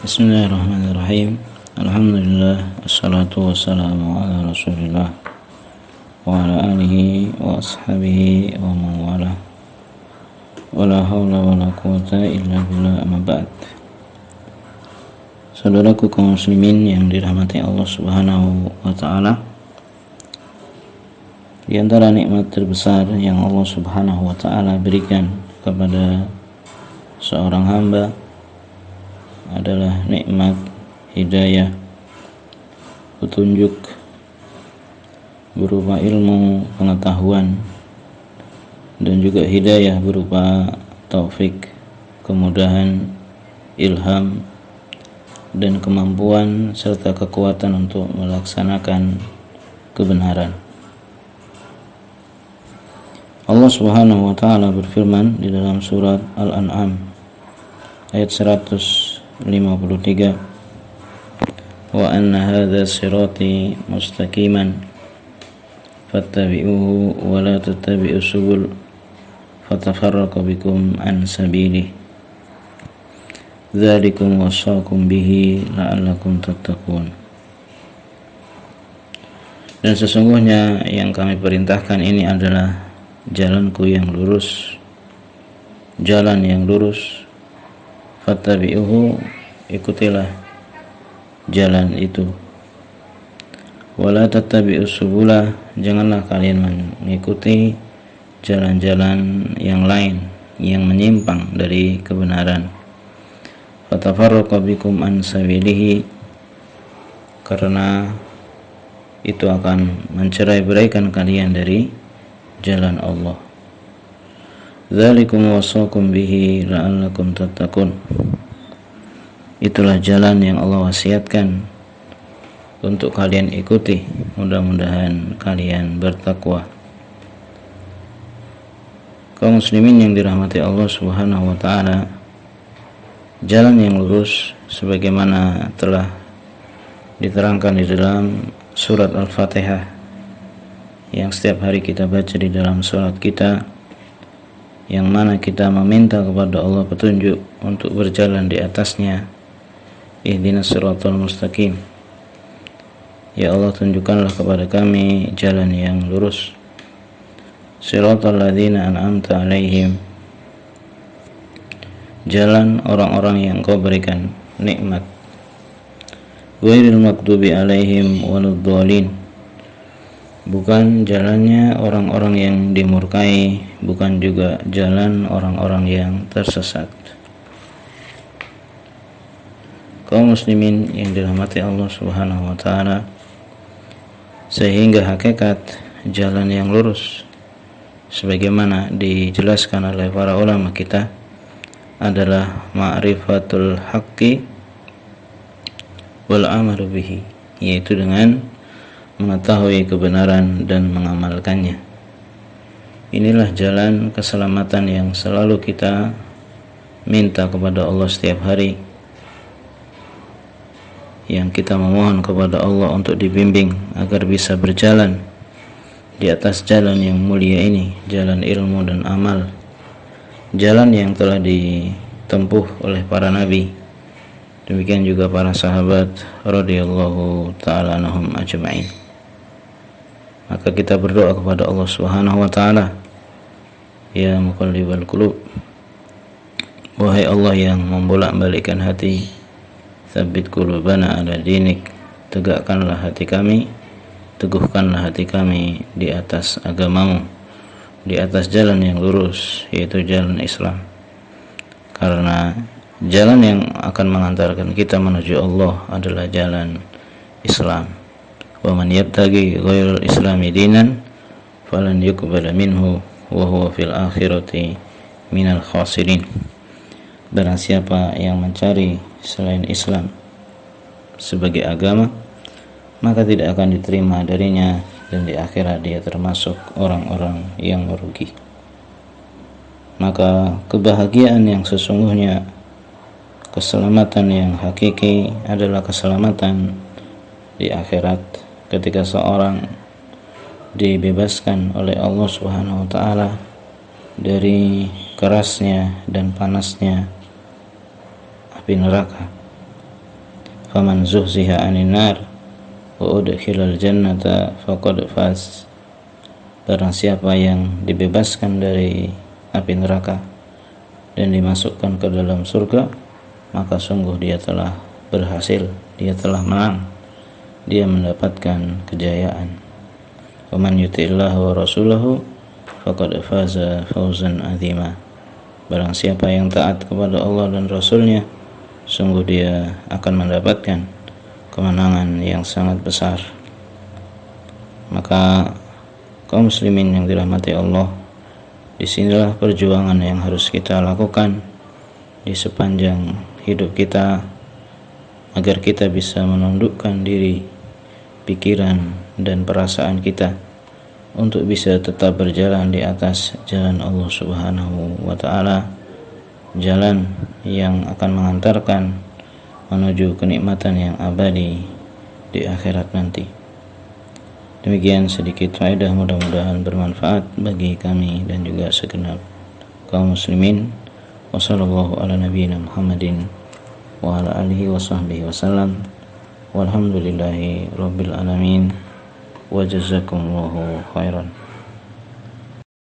Bismillahirrahmanirrahim. Alhamdulillah, assalatu wassalamu ala rasulillah wa ala alihi wa ashabihi wa man wala. Wala hawla wala quwata illa billah, amma ba'd. Saudaraku kaum muslimin yang dirahmati Allah Subhanahu wa ta'ala, di antara nikmat terbesar yang Allah Subhanahu wa ta'ala berikan kepada seorang hamba adalah nikmat hidayah, petunjuk berupa ilmu pengetahuan, dan juga hidayah berupa taufik, kemudahan, ilham, dan kemampuan serta kekuatan untuk melaksanakan kebenaran. Allah Subhanahu wa ta'ala berfirman di dalam surat Al-An'am ayat 153, wa anna hadha sirati mustaqiman fattabi'uhu wa la tattabi'us subul fatafarraqa bikum an sabilihi dzalikum wasaqakum bihi la'allakum tattaqun. Dan sesungguhnya yang kami perintahkan ini adalah jalanku yang lurus, jalan yang lurus. Fattabi'uhu, ikutilah jalan itu. Wala tattabi'us subula, janganlah kalian mengikuti jalan-jalan yang lain yang menyimpang dari kebenaran. Fatafarraqa bikum an sabilihi, karena itu akan mencerai-beraikan kalian dari jalan Allah. Dzalikum wasaqakum bihi la'allakum tattaqun. Itulah jalan yang Allah wasiatkan untuk kalian ikuti, mudah-mudahan kalian bertakwa. Kaum muslimin yang dirahmati Allah Subhanahu wa ta'ala, jalan yang lurus sebagaimana telah diterangkan di dalam surat Al-Fatihah yang setiap hari kita baca di dalam salat kita, yang mana kita meminta kepada Allah petunjuk untuk berjalan di atasnya. Ihdinas siratal mustaqim, ya Allah, tunjukkanlah kepada kami jalan yang lurus. Siratal ladzina an'amta alaihim, jalan orang-orang yang Kau berikan nikmat. Ghairil maghdubi alaihim waladdallin, bukan jalannya orang-orang yang dimurkai, bukan juga jalan orang-orang yang tersesat. Kaum muslimin yang dirahmati Allah Subhanahu wa ta'ala, sehingga hakikat jalan yang lurus sebagaimana dijelaskan oleh para ulama kita adalah ma'rifatul haqqi wal amalu bihi, yaitu dengan mengetahui kebenaran dan mengamalkannya. Inilah jalan keselamatan yang selalu kita minta kepada Allah setiap hari, yang kita memohon kepada Allah untuk dibimbing agar bisa berjalan di atas jalan yang mulia ini, jalan ilmu dan amal, jalan yang telah ditempuh oleh para nabi, demikian juga para sahabat radhiyallahu ta'ala anhum ajma'in. Maka kita berdoa kepada Allah Subhanahu wa ta'ala, ya muqallibal qulub, wahai Allah yang membolak-balikkan hati, tsabbit qulubana ala dinik, tegakkanlah hati kami, teguhkanlah hati kami di atas agamamu, di atas jalan yang lurus, yaitu jalan Islam. Karena jalan yang akan mengantarkan kita menuju Allah adalah jalan Islam. Wa man yabtaghi ghairal islami dinan falan yuqbala minhu wa huwa fil akhirati minal khasirin. Barang siapa yang mencari selain Islam sebagai agama, maka tidak akan diterima darinya, dan di akhirat dia termasuk orang-orang yang merugi. Maka kebahagiaan yang sesungguhnya, keselamatan yang hakiki adalah keselamatan di akhirat, ketika seorang dibebaskan oleh Allah Subhanahu wa ta'ala dari kerasnya dan panasnya api neraka, faman zuhziha 'anil nar wa udkhilal jannata faqad faz. Barang siapa yang dibebaskan dari api neraka dan dimasukkan ke dalam surga, maka sungguh dia telah berhasil, dia telah menang, dia mendapatkan kejayaan. Waman yuti'illah wa rasulahu faqad faza fawzan azima. Barang siapa yang taat kepada Allah dan Rasulnya, sungguh dia akan mendapatkan kemenangan yang sangat besar. Maka kaum muslimin yang dirahmati Allah, disinilah perjuangan yang harus kita lakukan di sepanjang hidup kita, agar kita bisa menundukkan diri, pikiran dan perasaan kita untuk bisa tetap berjalan di atas jalan Allah Subhanahu wa ta'ala, jalan yang akan mengantarkan menuju kenikmatan yang abadi di akhirat nanti. Demikian sedikit faedah, mudah-mudahan bermanfaat bagi kami dan juga segenap kaum muslimin. Wassallallahu ala nabiyyina Muhammadin wa ala alihi wa sahbihi wasallam. Walhamdulillahi rabbil alamin. Wa jazakumullahu khairan.